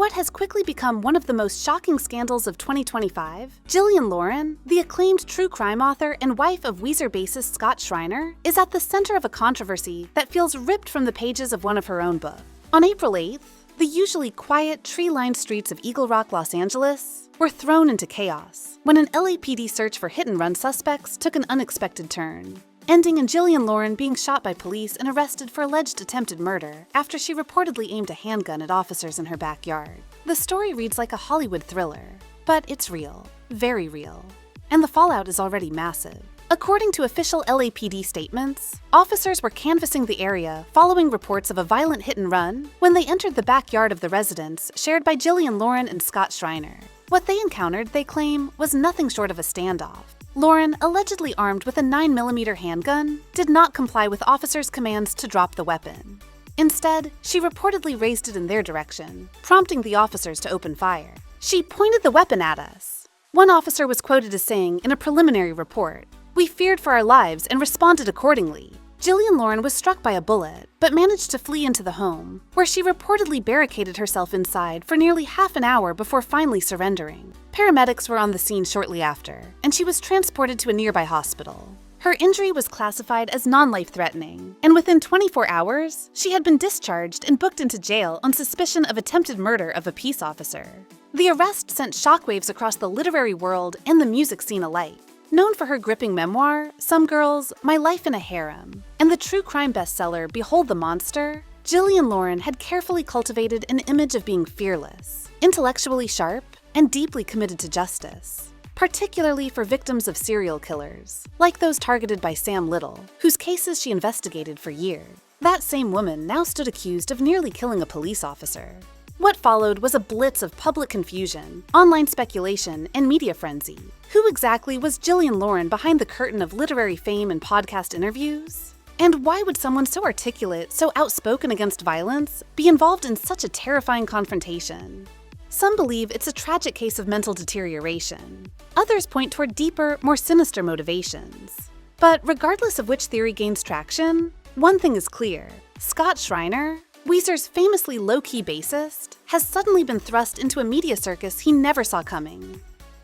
what has quickly become one of the most shocking scandals of 2025, Jillian Lauren, the acclaimed true crime author and wife of Weezer bassist Scott Schreiner, is at the center of a controversy that feels ripped from the pages of one of her own books. On April 8th, the usually quiet, tree-lined streets of Eagle Rock, Los Angeles, were thrown into chaos when an LAPD search for hit-and-run suspects took an unexpected turn, ending in Jillian Lauren being shot by police and arrested for alleged attempted murder after she reportedly aimed a handgun at officers in her backyard. The story reads like a Hollywood thriller, but it's real, very real, and the fallout is already massive. According to official LAPD statements, officers were canvassing the area following reports of a violent hit-and-run when they entered the backyard of the residence shared by Jillian Lauren and Scott Schreiner. What they encountered, they claim, was nothing short of a standoff. Lauren, allegedly armed with a 9mm handgun, did not comply with officers' commands to drop the weapon. Instead, she reportedly raised it in their direction, prompting the officers to open fire. "She pointed the weapon at us," one officer was quoted as saying in a preliminary report. "We feared for our lives and responded accordingly." Jillian Lauren was struck by a bullet, but managed to flee into the home, where she reportedly barricaded herself inside for nearly half an hour before finally surrendering. Paramedics were on the scene shortly after, and she was transported to a nearby hospital. Her injury was classified as non-life-threatening, and within 24 hours, she had been discharged and booked into jail on suspicion of attempted murder of a peace officer. The arrest sent shockwaves across the literary world and the music scene alike. Known for her gripping memoir, Some Girls, My Life in a Harem, and the true crime bestseller Behold the Monster, Jillian Lauren had carefully cultivated an image of being fearless, intellectually sharp, and deeply committed to justice, particularly for victims of serial killers, like those targeted by Sam Little, whose cases she investigated for years. That same woman now stood accused of nearly killing a police officer. What followed was a blitz of public confusion, online speculation, and media frenzy. Who exactly was Jillian Lauren behind the curtain of literary fame and podcast interviews? And why would someone so articulate, so outspoken against violence, be involved in such a terrifying confrontation? Some believe it's a tragic case of mental deterioration. Others point toward deeper, more sinister motivations. But regardless of which theory gains traction, one thing is clear: Scott Schreiner, Weezer's famously low-key bassist, has suddenly been thrust into a media circus he never saw coming.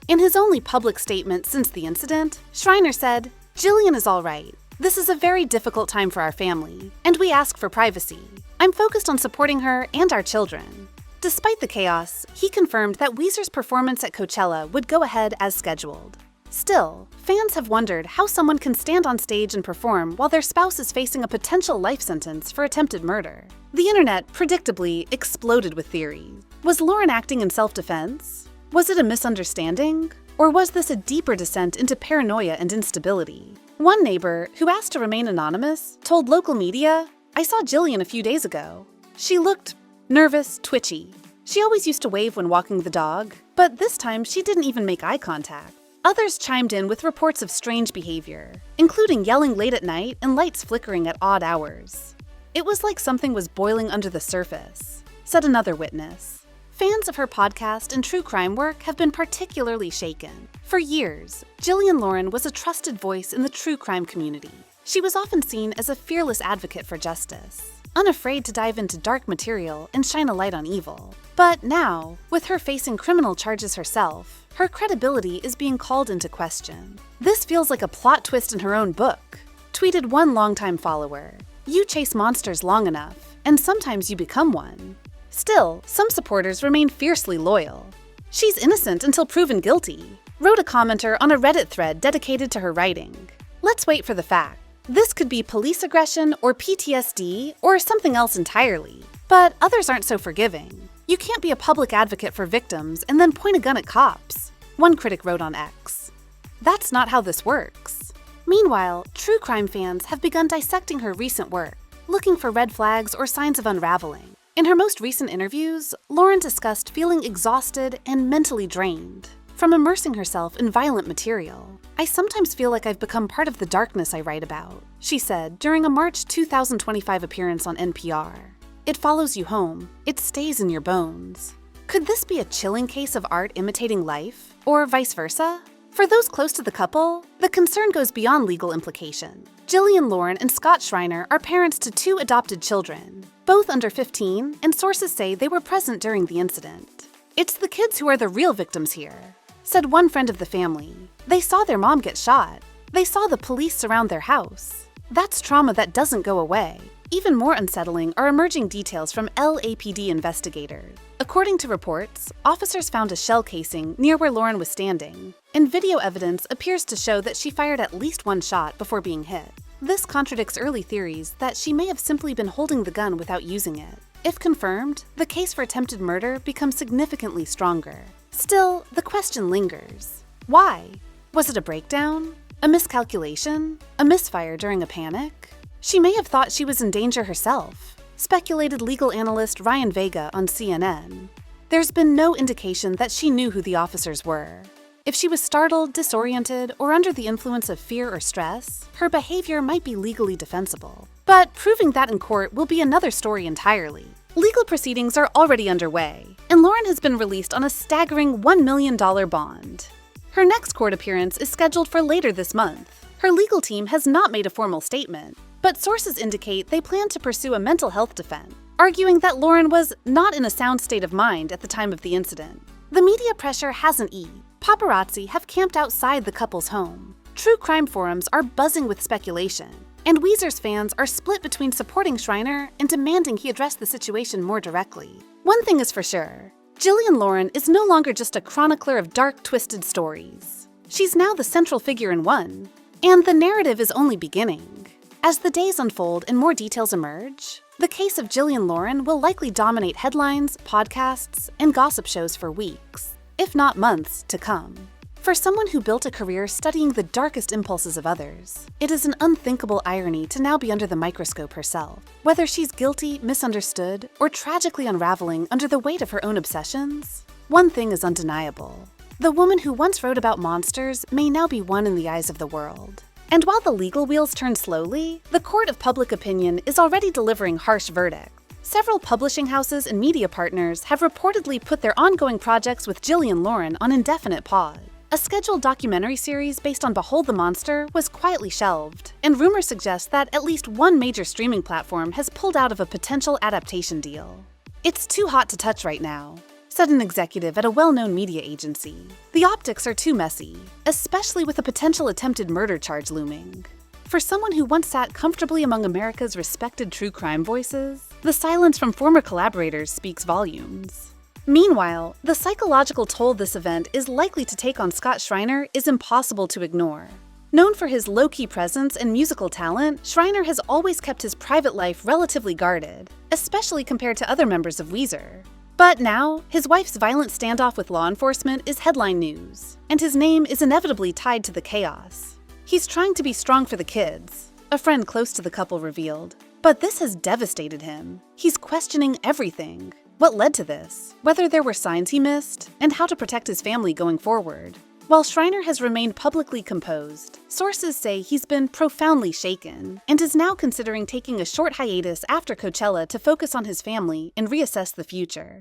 In his only public statement since the incident, Schreiner said, "Jillian is all right. This is a very difficult time for our family, and we ask for privacy. I'm focused on supporting her and our children." Despite the chaos, he confirmed that Weezer's performance at Coachella would go ahead as scheduled. Still, fans have wondered how someone can stand on stage and perform while their spouse is facing a potential life sentence for attempted murder. The internet, predictably, exploded with theories. Was Lauren acting in self-defense? Was it a misunderstanding? Or was this a deeper descent into paranoia and instability? One neighbor, who asked to remain anonymous, told local media, "I saw Jillian a few days ago. She looked nervous, twitchy. She always used to wave when walking the dog, but this time she didn't even make eye contact." Others chimed in with reports of strange behavior, including yelling late at night and lights flickering at odd hours. "It was like something was boiling under the surface," said another witness. Fans of her podcast and true crime work have been particularly shaken. For years, Jillian Lauren was a trusted voice in the true crime community. She was often seen as a fearless advocate for justice, unafraid to dive into dark material and shine a light on evil. But now, with her facing criminal charges herself, her credibility is being called into question. "This feels like a plot twist in her own book," tweeted one longtime follower. "You chase monsters long enough, and sometimes you become one." Still, some supporters remain fiercely loyal. "She's innocent until proven guilty," wrote a commenter on a Reddit thread dedicated to her writing. Let's wait for the fact. This could be police aggression or PTSD or something else entirely. But others aren't so forgiving. "You can't be a public advocate for victims and then point a gun at cops," one critic wrote on X. "That's not how this works." Meanwhile, true crime fans have begun dissecting her recent work, looking for red flags or signs of unraveling. In her most recent interviews, Lauren discussed feeling exhausted and mentally drained from immersing herself in violent material. "I sometimes feel like I've become part of the darkness I write about," she said during a March 2025 appearance on NPR. "It follows you home. It stays in your bones." Could this be a chilling case of art imitating life, or vice versa? For those close to the couple, the concern goes beyond legal implication. Jillian Lauren and Scott Schreiner are parents to 2 adopted children, both under 15, and sources say they were present during the incident. "It's the kids who are the real victims here," said one friend of the family. "They saw their mom get shot. They saw the police surround their house. That's trauma that doesn't go away." Even more unsettling are emerging details from LAPD investigators. According to reports, officers found a shell casing near where Lauren was standing, and video evidence appears to show that she fired at least 1 shot before being hit. This contradicts early theories that she may have simply been holding the gun without using it. If confirmed, the case for attempted murder becomes significantly stronger. Still, the question lingers. Why? Was it a breakdown? A miscalculation? A misfire during a panic? She may have thought she was in danger herself, speculated legal analyst Ryan Vega on CNN. There's been no indication that she knew who the officers were. If she was startled, disoriented, or under the influence of fear or stress, her behavior might be legally defensible. But proving that in court will be another story entirely. Legal proceedings are already underway, and Lauren has been released on a staggering $1 million bond. Her next court appearance is scheduled for later this month. Her legal team has not made a formal statement, but sources indicate they plan to pursue a mental health defense, arguing that Lauren was not in a sound state of mind at the time of the incident. The media pressure hasn't eased. Paparazzi have camped outside the couple's home. True crime forums are buzzing with speculation, and Weezer's fans are split between supporting Schreiner and demanding he address the situation more directly. One thing is for sure, Jillian Lauren is no longer just a chronicler of dark, twisted stories. She's now the central figure in one, and the narrative is only beginning. As the days unfold and more details emerge, the case of Jillian Lauren will likely dominate headlines, podcasts, and gossip shows for weeks, if not months, to come. For someone who built a career studying the darkest impulses of others, it is an unthinkable irony to now be under the microscope herself. Whether she's guilty, misunderstood, or tragically unraveling under the weight of her own obsessions, one thing is undeniable. The woman who once wrote about monsters may now be one in the eyes of the world. And while the legal wheels turn slowly, the court of public opinion is already delivering harsh verdicts. Several publishing houses and media partners have reportedly put their ongoing projects with Jillian Lauren on indefinite pause. A scheduled documentary series based on Behold the Monster was quietly shelved, and rumors suggest that at least one major streaming platform has pulled out of a potential adaptation deal. "It's too hot to touch right now," said an executive at a well-known media agency. "The optics are too messy, especially with a potential attempted murder charge looming." For someone who once sat comfortably among America's respected true crime voices, the silence from former collaborators speaks volumes. Meanwhile, the psychological toll this event is likely to take on Scott Schreiner is impossible to ignore. Known for his low-key presence and musical talent, Schreiner has always kept his private life relatively guarded, especially compared to other members of Weezer. But now, his wife's violent standoff with law enforcement is headline news, and his name is inevitably tied to the chaos. He's trying to be strong for the kids, a friend close to the couple revealed. But this has devastated him. He's questioning everything. What led to this? Whether there were signs he missed, and how to protect his family going forward. While Schreiner has remained publicly composed, sources say he's been profoundly shaken and is now considering taking a short hiatus after Coachella to focus on his family and reassess the future.